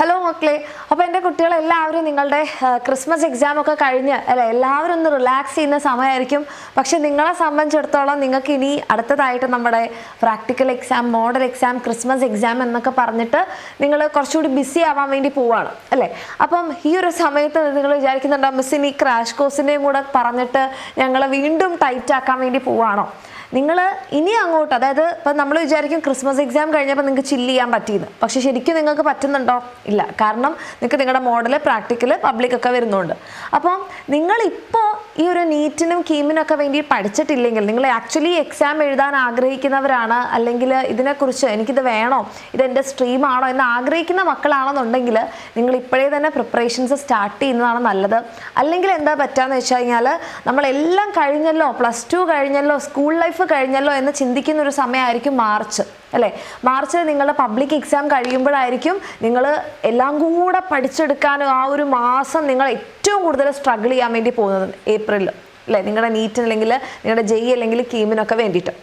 Hello മക്കളെ, അപ്പോൾ എൻ്റെ കുട്ടികളെല്ലാവരും നിങ്ങളുടെ ക്രിസ്മസ് എക്സാം ഒക്കെ കഴിഞ്ഞ് അല്ലേ എല്ലാവരും ഒന്ന് റിലാക്സ് ചെയ്യുന്ന സമയമായിരിക്കും. പക്ഷെ നിങ്ങളെ സംബന്ധിച്ചിടത്തോളം നിങ്ങൾക്ക് ഇനി അടുത്തതായിട്ട് നമ്മുടെ practical exam, model exam, Christmas exam എന്നൊക്കെ പറഞ്ഞിട്ട് നിങ്ങൾ കുറച്ചുകൂടി ബിസി ആവാൻ വേണ്ടി പോവുകയാണ് അല്ലേ. അപ്പം ഈ ഒരു സമയത്ത് നിങ്ങൾ വിചാരിക്കുന്നുണ്ടോ മിസ് ഇനി ക്രാഷ് കോഴ്സിൻ്റെയും കൂടെ പറഞ്ഞിട്ട് ഞങ്ങൾ വീണ്ടും ടൈറ്റ് ആക്കാൻ വേണ്ടി പോവുകയാണോ? നിങ്ങൾ ഇനി അങ്ങോട്ട്, അതായത് ഇപ്പം നമ്മൾ വിചാരിക്കും ക്രിസ്മസ് എക്സാം കഴിഞ്ഞപ്പോൾ നിങ്ങൾക്ക് ചില്ല് ചെയ്യാൻ പറ്റിയെന്ന്. പക്ഷെ ശരിക്കും നിങ്ങൾക്ക് പറ്റുന്നുണ്ടോ? ഇല്ല. കാരണം നിങ്ങൾക്ക് നിങ്ങളുടെ മോഡൽ, പ്രാക്ടിക്കൽ, പബ്ലിക് ഒക്കെ വരുന്നുണ്ട്. അപ്പം നിങ്ങളിപ്പോൾ ഈ ഒരു നീറ്റിനും കീമിനൊക്കെ വേണ്ടി പഠിച്ചിട്ടില്ലെങ്കിൽ, നിങ്ങൾ ആക്ച്വലി എക്സാം എഴുതാൻ ആഗ്രഹിക്കുന്നവരാണ്, അല്ലെങ്കിൽ ഇതിനെക്കുറിച്ച് എനിക്കിത് വേണോ, ഇതെൻ്റെ സ്ട്രീമാണോ എന്ന് ആഗ്രഹിക്കുന്ന മക്കളാണെന്നുണ്ടെങ്കിൽ നിങ്ങൾ ഇപ്പോഴേ തന്നെ പ്രിപ്പറേഷൻസ് സ്റ്റാർട്ട് ചെയ്യുന്നതാണ് നല്ലത്. അല്ലെങ്കിൽ എന്താ പറ്റുകയെന്ന് വെച്ച് കഴിഞ്ഞാൽ നമ്മളെല്ലാം കഴിഞ്ഞല്ലോ, +2 കഴിഞ്ഞല്ലോ, സ്കൂൾ ലൈഫ് കഴിഞ്ഞല്ലോ എന്ന് ചിന്തിക്കുന്ന ഒരു സമയമായിരിക്കും മാർച്ച് അല്ലേ. മാർച്ച് നിങ്ങളുടെ പബ്ലിക് എക്സാം കഴിയുമ്പോഴായിരിക്കും നിങ്ങൾ എല്ലാം കൂടെ പഠിച്ചെടുക്കാൻ ആ ഒരു മാസം നിങ്ങൾ ഏറ്റവും കൂടുതൽ സ്ട്രഗിൾ ചെയ്യാൻ വേണ്ടി പോകുന്നത് ഏപ്രിലിൽ അല്ലേ, നിങ്ങളുടെ നീറ്റിന് അല്ലെങ്കിൽ നിങ്ങളുടെ ജെഇ അല്ലെങ്കിൽ കീമിനൊക്കെ വേണ്ടിയിട്ട്.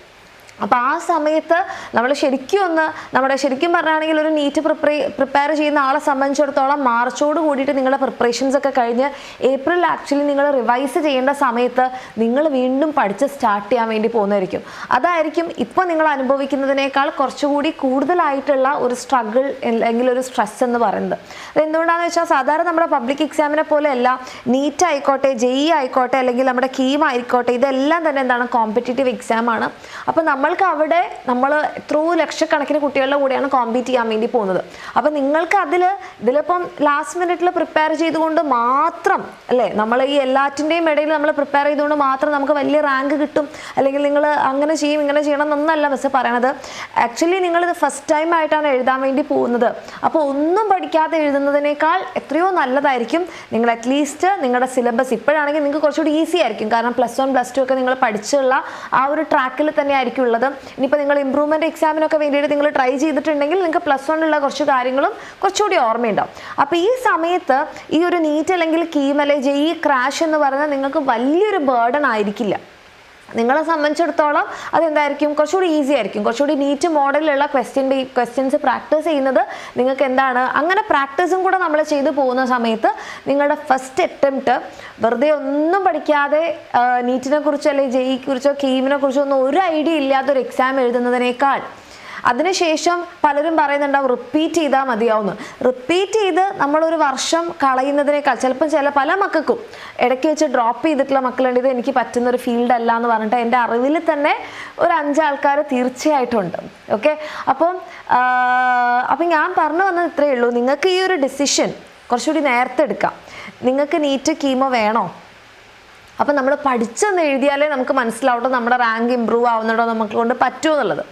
അപ്പോൾ ആ സമയത്ത് നമ്മൾ ശരിക്കും പറയുകയാണെങ്കിൽ ഒരു നീറ്റ് പ്രിപ്പയർ ചെയ്യുന്ന ആളെ സംബന്ധിച്ചിടത്തോളം മാർച്ചോട് കൂടിയിട്ട് നിങ്ങളുടെ പ്രിപ്പറേഷൻസ് ഒക്കെ കഴിഞ്ഞ് ഏപ്രിൽ ആക്ച്വലി നിങ്ങൾ റിവൈസ് ചെയ്യേണ്ട സമയത്ത് നിങ്ങൾ വീണ്ടും പഠിച്ച് സ്റ്റാർട്ട് ചെയ്യാൻ വേണ്ടി പോകുന്നതായിരിക്കും. അതായിരിക്കും ഇപ്പോൾ നിങ്ങൾ അനുഭവിക്കുന്നതിനേക്കാൾ കുറച്ചുകൂടി കൂടുതലായിട്ടുള്ള ഒരു സ്ട്രഗിൾ അല്ലെങ്കിൽ ഒരു സ്ട്രെസ് എന്ന് പറയുന്നത്. അതെന്തുകൊണ്ടാണെന്ന് വെച്ചാൽ സാധാരണ നമ്മുടെ പബ്ലിക് എക്സാമിനെ പോലെയല്ല, നീറ്റ് ആയിക്കോട്ടെ, ജെഇ ആയിക്കോട്ടെ, അല്ലെങ്കിൽ നമ്മുടെ കീം ആയിക്കോട്ടെ, ഇതെല്ലാം തന്നെ എന്താണ് കോമ്പറ്റേറ്റീവ് എക്സാം ആണ്. അപ്പോൾ നമ്മൾക്ക് അവിടെ നമ്മൾ എത്രയോ ലക്ഷക്കണക്കിന് കുട്ടികളുടെ കൂടെയാണ് കോമ്പീറ്റ് ചെയ്യാൻ വേണ്ടി പോകുന്നത്. അപ്പോൾ നിങ്ങൾക്ക് ഇതിലിപ്പം ലാസ്റ്റ് മിനിറ്റിൽ പ്രിപ്പയർ ചെയ്തുകൊണ്ട് മാത്രം അല്ലേ, നമ്മൾ ഈ എല്ലാറ്റിൻ്റെയും ഇടയിൽ നമ്മൾ പ്രിപ്പയർ ചെയ്തുകൊണ്ട് മാത്രം നമുക്ക് വലിയ റാങ്ക് കിട്ടും, അല്ലെങ്കിൽ നിങ്ങൾ അങ്ങനെ ചെയ്യും ഇങ്ങനെ ചെയ്യണം എന്നൊന്നല്ല മിസ് പറയണത്. ആക്ച്വലി നിങ്ങളിത് ഫസ്റ്റ് ടൈം ആയിട്ടാണ് എഴുതാൻ വേണ്ടി പോകുന്നത്. അപ്പോൾ ഒന്നും പഠിക്കാതെ എഴുതുന്നതിനേക്കാൾ എത്രയോ നല്ലതായിരിക്കും നിങ്ങൾ അറ്റ്ലീസ്റ്റ് നിങ്ങളുടെ സിലബസ് ഇപ്പോഴാണെങ്കിൽ നിങ്ങൾക്ക് കുറച്ചുകൂടി ഈസി ആയിരിക്കും. കാരണം +1 +2 ഒക്കെ നിങ്ങൾ പഠിച്ചുള്ള ആ ഒരു ട്രാക്കിൽ തന്നെ ആയിരിക്കും ഉള്ളത്. ഇനിയിപ്പോൾ നിങ്ങൾ ഇംപ്രൂവ്മെൻറ്റ് എക്സാമിനൊക്കെ വേണ്ടിയിട്ട് നിങ്ങൾ ട്രൈ ചെയ്തിട്ടുണ്ടെങ്കിൽ നിങ്ങൾക്ക് +1 കുറച്ച് കാര്യങ്ങളും കുറച്ചുകൂടി ഓർമ്മയുണ്ടാവും. അപ്പോൾ ഈ സമയത്ത് ഈ ഒരു നീറ്റ് അല്ലെങ്കിൽ കീം അല്ലെങ്കിൽ ജെഇ ക്രാഷ് എന്ന് പറയുന്നത് നിങ്ങൾക്ക് വലിയൊരു ബേർഡൻ ആയിരിക്കില്ല. നിങ്ങളെ സംബന്ധിച്ചിടത്തോളം അതെന്തായിരിക്കും, കുറച്ചുകൂടി ഈസി ആയിരിക്കും. കുറച്ചുകൂടി നീറ്റ് മോഡലിലുള്ള ക്വസ്റ്റ്യൻസ് പ്രാക്ടീസ് ചെയ്യുന്നത് നിങ്ങൾക്ക് എന്താണ്, അങ്ങനെ പ്രാക്ടീസും കൂടെ നമ്മൾ ചെയ്തു പോകുന്ന സമയത്ത് നിങ്ങളുടെ ഫസ്റ്റ് അറ്റംപ്റ്റ് വെറുതെ ഒന്നും പഠിക്കാതെ നീറ്റിനെ കുറിച്ചോ അല്ലെങ്കിൽ ജെഇ കുറിച്ചോ കീമിനെ കുറിച്ചോ ഒന്നും ഒരു ഐഡിയ ഇല്ലാത്തൊരു എക്സാം എഴുതുന്നതിനേക്കാൾ അതിനുശേഷം പലരും പറയുന്നുണ്ടാവും റിപ്പീറ്റ് ചെയ്താൽ മതിയാവുന്നു. റിപ്പീറ്റ് ചെയ്ത് നമ്മളൊരു വർഷം കളയുന്നതിനേക്കാൾ ചിലപ്പോൾ പല മക്കൾക്കും ഇടയ്ക്ക് വെച്ച് ഡ്രോപ്പ് ചെയ്തിട്ടുള്ള മക്കളുണ്ട്, ഇത് എനിക്ക് പറ്റുന്നൊരു ഫീൽഡ് അല്ല എന്ന് പറഞ്ഞിട്ട് എൻ്റെ അറിവിൽ തന്നെ ഒരു 5 ആൾക്കാർ തീർച്ചയായിട്ടുണ്ട്. ഓക്കെ, അപ്പം ഞാൻ പറഞ്ഞു വന്നത് ഇത്രയേ ഉള്ളൂ. നിങ്ങൾക്ക് ഈ ഒരു ഡിസിഷൻ കുറച്ചുകൂടി നേരത്തെ എടുക്കാം. നിങ്ങൾക്ക് നീറ്റ് കീമോ വേണോ? അപ്പം നമ്മൾ പഠിച്ചെന്ന് എഴുതിയാലേ നമുക്ക് മനസ്സിലാവട്ടെ നമ്മുടെ റാങ്ക് ഇമ്പ്രൂവ് ആവുന്നുണ്ടോ, നമുക്ക് കൊണ്ട് പറ്റുമോ എന്നുള്ളത്.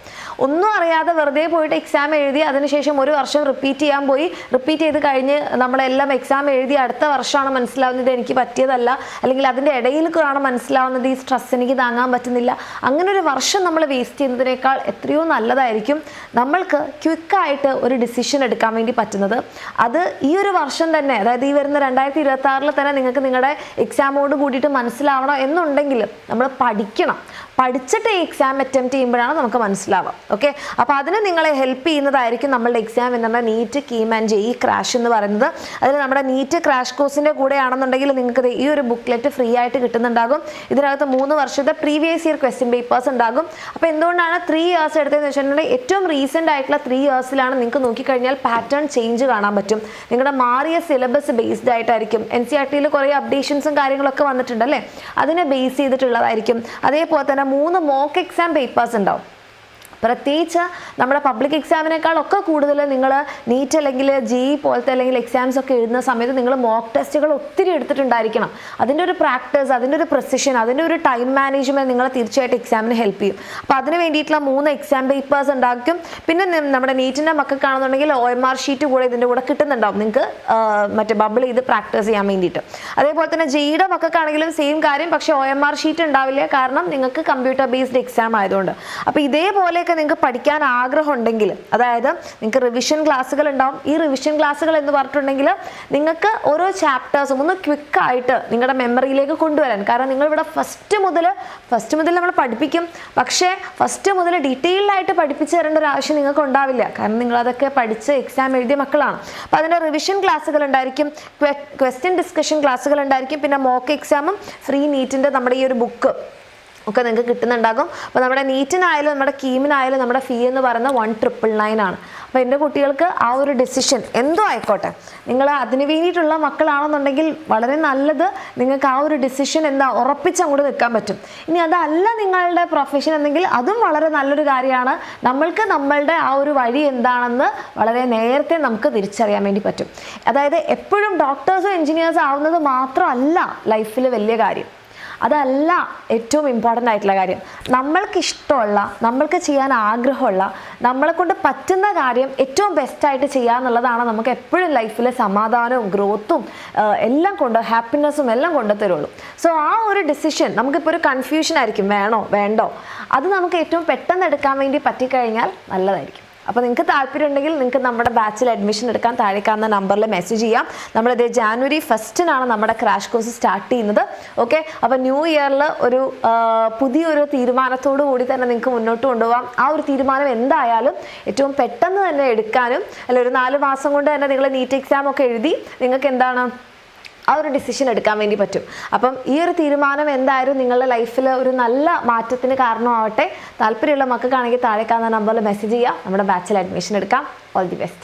ഒന്നും അറിയാതെ വെറുതെ പോയിട്ട് എക്സാം എഴുതി അതിനുശേഷം ഒരു വർഷം റിപ്പീറ്റ് ചെയ്ത് കഴിഞ്ഞ് നമ്മളെല്ലാം എക്സാം എഴുതി അടുത്ത വർഷമാണ് മനസ്സിലാവുന്നത് എനിക്ക് പറ്റിയതല്ല, അല്ലെങ്കിൽ അതിൻ്റെ ഇടയിലാണ് മനസ്സിലാവുന്നത് ഈ സ്ട്രെസ് എനിക്ക് താങ്ങാൻ പറ്റുന്നില്ല. അങ്ങനെ ഒരു വർഷം നമ്മൾ വേസ്റ്റ് ചെയ്യുന്നതിനേക്കാൾ എത്രയോ നല്ലതായിരിക്കും നമ്മൾക്ക് ക്വിക്കായിട്ട് ഒരു ഡിസിഷൻ എടുക്കാൻ വേണ്ടി പറ്റുന്നത്. അത് ഈ ഒരു വർഷം തന്നെ, അതായത് ഈ വരുന്ന 2026 തന്നെ നിങ്ങൾക്ക് നിങ്ങളുടെ എക്സാമോട് കൂടിയിട്ട് മനസ്സിലാവണം എന്നുണ്ടെങ്കിൽ നമ്മൾ പഠിച്ചിട്ട് ഈ എക്സാം അറ്റംപ്റ്റ് ചെയ്യുമ്പോഴാണ് നമുക്ക് മനസ്സിലാവുക. ഓക്കെ, അപ്പോൾ അതിന് നിങ്ങളെ ഹെൽപ്പ് ചെയ്യുന്നതായിരിക്കും നമ്മളുടെ എക്സാം എന്ന് പറഞ്ഞാൽ NEET KEAM and JEE crash എന്ന് പറയുന്നത്. അതിൽ നമ്മുടെ നീറ്റ് ക്രാഷ് കോഴ്സിൻ്റെ കൂടെ ആണെന്നുണ്ടെങ്കിൽ നിങ്ങൾക്ക് ഈ ഒരു ബുക്ക്ലെറ്റ് ഫ്രീ ആയിട്ട് കിട്ടുന്നുണ്ടാകും. ഇതിനകത്ത് 3 വർഷത്തെ പ്രീവിയസ് ഇയർ ക്വസ്റ്റ്യൻ പേപ്പേഴ്സ് ഉണ്ടാകും. അപ്പോൾ എന്തുകൊണ്ടാണ് 3 ഇയേഴ്സ് എടുത്തതെന്ന് വെച്ചിട്ടുണ്ടെങ്കിൽ ഏറ്റവും റീസെൻ്റ് ആയിട്ടുള്ള 3 ഇയേഴ്സിലാണ് നിങ്ങൾക്ക് നോക്കിക്കഴിഞ്ഞാൽ പാറ്റേൺ ചേഞ്ച് കാണാൻ പറ്റും. നിങ്ങളുടെ മാറിയ സിലബസ് ബേസ്ഡ് ആയിട്ടായിരിക്കും. NCERT കുറേ അപ്ഡേഷൻസും കാര്യങ്ങളൊക്കെ വന്നിട്ടുണ്ടല്ലേ, അതിനെ ബേസ് ചെയ്തിട്ടുള്ളതായിരിക്കും. അതേപോലെ തന്നെ 3 മോക്ക് എക്സാം പേപ്പേഴ്സ് ഉണ്ടാവും. പ്രത്യേകിച്ച് നമ്മുടെ പബ്ലിക് എക്സാമിനേക്കാളൊക്കെ കൂടുതൽ നിങ്ങൾ നീറ്റ് അല്ലെങ്കിൽ ജെഇ പോലത്തെ അല്ലെങ്കിൽ എക്സാംസ് ഒക്കെ എഴുതുന്ന സമയത്ത് നിങ്ങൾ മോക്ക് ടെസ്റ്റുകൾ ഒത്തിരി എടുത്തിട്ടുണ്ടായിരിക്കണം. അതിൻ്റെ ഒരു പ്രാക്ടീസ്, അതിൻ്റെ ഒരു പ്രിസിഷൻ, അതിൻ്റെ ഒരു ടൈം മാനേജ്മെൻറ്റ് നിങ്ങളെ തീർച്ചയായിട്ടും എക്സാമിന് ഹെൽപ്പ് ചെയ്യും. അപ്പോൾ അതിന് വേണ്ടിയിട്ടുള്ള 3 എക്സാം പേപ്പേഴ്സ് ഉണ്ടാക്കും. പിന്നെ നമ്മുടെ നീറ്റിൻ്റെ മക്കൾക്കാണെന്നുണ്ടെങ്കിൽ OMR ഷീറ്റ് കൂടെ ഇതിൻ്റെ കൂടെ കിട്ടുന്നുണ്ടാവും നിങ്ങൾക്ക് മറ്റേ ബബിൾ ചെയ്ത് പ്രാക്ടീസ് ചെയ്യാൻ വേണ്ടിയിട്ട്. അതേപോലെ തന്നെ ജെഇയുടെ മക്കൾക്കാണെങ്കിലും സെയിം കാര്യം, പക്ഷേ OMR ഷീറ്റ് ഉണ്ടാവില്ല, കാരണം നിങ്ങൾക്ക് കമ്പ്യൂട്ടർ ബേസ്ഡ് എക്സാം ആയതുകൊണ്ട്. അപ്പോൾ ഇതേപോലെ കുട്ടികൾക്ക് നിങ്ങൾക്ക് പഠിക്കാൻ ആഗ്രഹം ഉണ്ടെങ്കിൽ, അതായത് നിങ്ങൾക്ക് റിവിഷൻ ക്ലാസ്സുകൾ ഉണ്ടാവും. ഈ റിവിഷൻ ക്ലാസ്സുകൾ എന്ന് പറഞ്ഞിട്ടുണ്ടെങ്കിൽ നിങ്ങൾക്ക് ഓരോ ചാപ്റ്റേഴ്സും ഒന്ന് ക്വിക്കായിട്ട് നിങ്ങളുടെ മെമ്മറിയിലേക്ക് കൊണ്ടുവരാൻ. കാരണം നിങ്ങളിവിടെ ഫസ്റ്റ് മുതൽ നമ്മൾ പഠിപ്പിക്കും, പക്ഷേ ഫസ്റ്റ് മുതൽ ഡീറ്റെയിൽഡ് ആയിട്ട് പഠിപ്പിച്ചു തരേണ്ട ഒരു ആവശ്യം നിങ്ങൾക്ക് ഉണ്ടാവില്ല. കാരണം നിങ്ങളതൊക്കെ പഠിച്ച് എക്സാം എഴുതിയ മക്കളാണ്. അപ്പോൾ അതിൻ്റെ റിവിഷൻ ക്ലാസ്സുകൾ ഉണ്ടായിരിക്കും, ക്വസ്റ്റ്യൻ ഡിസ്കഷൻ ക്ലാസ്സുകൾ ഉണ്ടായിരിക്കും, പിന്നെ മോക്ക് എക്സാമും ഫ്രീ നീറ്റിൻ്റെ നമ്മുടെ ഈ ഒരു ബുക്ക് ഒക്കെ നിങ്ങൾക്ക് കിട്ടുന്നുണ്ടാകും. അപ്പോൾ നമ്മുടെ നീറ്റിനായാലും നമ്മുടെ കീമിനായാലും നമ്മുടെ ഫീ എന്ന് പറയുന്നത് 1999 ആണ്. അപ്പോൾ എൻ്റെ കുട്ടികൾക്ക് ആ ഒരു ഡെസിഷൻ എന്തോ ആയിക്കോട്ടെ, നിങ്ങൾ അതിന് വേണ്ടിയിട്ടുള്ള മക്കളാണെന്നുണ്ടെങ്കിൽ വളരെ നല്ലത്. നിങ്ങൾക്ക് ആ ഒരു ഡെസിഷൻ ഉറപ്പിച്ച് അങ്ങോട്ട് നിൽക്കാൻ പറ്റും. ഇനി അതല്ല നിങ്ങളുടെ പ്രൊഫഷൻ എന്നെങ്കിൽ അതും വളരെ നല്ലൊരു കാര്യമാണ്. നമ്മൾക്ക് നമ്മളുടെ ആ ഒരു വഴി എന്താണെന്ന് വളരെ നേരത്തെ നമുക്ക് തിരിച്ചറിയാൻ വേണ്ടി പറ്റും. അതായത് എപ്പോഴും ഡോക്ടേഴ്സും എൻജിനീയേഴ്സും ആവുന്നത് മാത്രമല്ല ലൈഫിൽ വലിയ കാര്യം. അതല്ല ഏറ്റവും ഇമ്പോർട്ടൻ്റ് ആയിട്ടുള്ള കാര്യം. നമ്മൾക്ക് ഇഷ്ടമുള്ള, നമ്മൾക്ക് ചെയ്യാൻ ആഗ്രഹമുള്ള, നമ്മളെ കൊണ്ട് പറ്റുന്ന കാര്യം ഏറ്റവും ബെസ്റ്റായിട്ട് ചെയ്യുക എന്നുള്ളതാണ് നമുക്ക് എപ്പോഴും ലൈഫിൽ സമാധാനവും ഗ്രോത്തും എല്ലാം ഹാപ്പിനെസ്സും എല്ലാം കൊണ്ടുതരുള്ളൂ. സോ ആ ഒരു ഡിസിഷൻ, നമുക്കിപ്പോൾ ഒരു കൺഫ്യൂഷൻ ആയിരിക്കും, വേണോ വേണ്ടോ, അത് നമുക്ക് ഏറ്റവും പെട്ടെന്ന് എടുക്കാൻ വേണ്ടി പറ്റിക്കഴിഞ്ഞാൽ നല്ലതായിരിക്കും. അപ്പോൾ നിങ്ങൾക്ക് താല്പര്യം ഉണ്ടെങ്കിൽ നിങ്ങൾക്ക് നമ്മുടെ ബാച്ചിൽ അഡ്മിഷൻ എടുക്കാൻ താഴെ കാണുന്ന നമ്പറിൽ മെസ്സേജ് ചെയ്യാം. നമ്മളിത് January 1 നമ്മുടെ ക്രാഷ് കോഴ്സ് സ്റ്റാർട്ട് ചെയ്യുന്നത്. ഓക്കെ, അപ്പോൾ ന്യൂ ഇയറിൽ ഒരു പുതിയൊരു തീരുമാനത്തോടു കൂടി തന്നെ നിങ്ങൾക്ക് മുന്നോട്ട് കൊണ്ടുപോകാം. ആ ഒരു തീരുമാനം എന്തായാലും ഏറ്റവും പെട്ടെന്ന് തന്നെ എടുക്കാനും, അല്ല ഒരു 4 മാസം കൊണ്ട് തന്നെ നിങ്ങൾ നീറ്റ് എക്സാം ഒക്കെ എഴുതി നിങ്ങൾക്ക് ആ ഒരു ഡിസിഷൻ എടുക്കാൻ വേണ്ടി പറ്റും. അപ്പം ഈ ഒരു തീരുമാനം എന്തായാലും നിങ്ങളുടെ ലൈഫിൽ ഒരു നല്ല മാറ്റത്തിന് കാരണമാവട്ടെ. താല്പര്യമുള്ള മക്കൾക്കാണെങ്കിൽ താഴെ കാണുന്ന നമ്പറിൽ മെസ്സേജ് ചെയ്യുക, നമ്മുടെ ബാച്ചിൽ അഡ്മിഷൻ എടുക്കാം. All the best.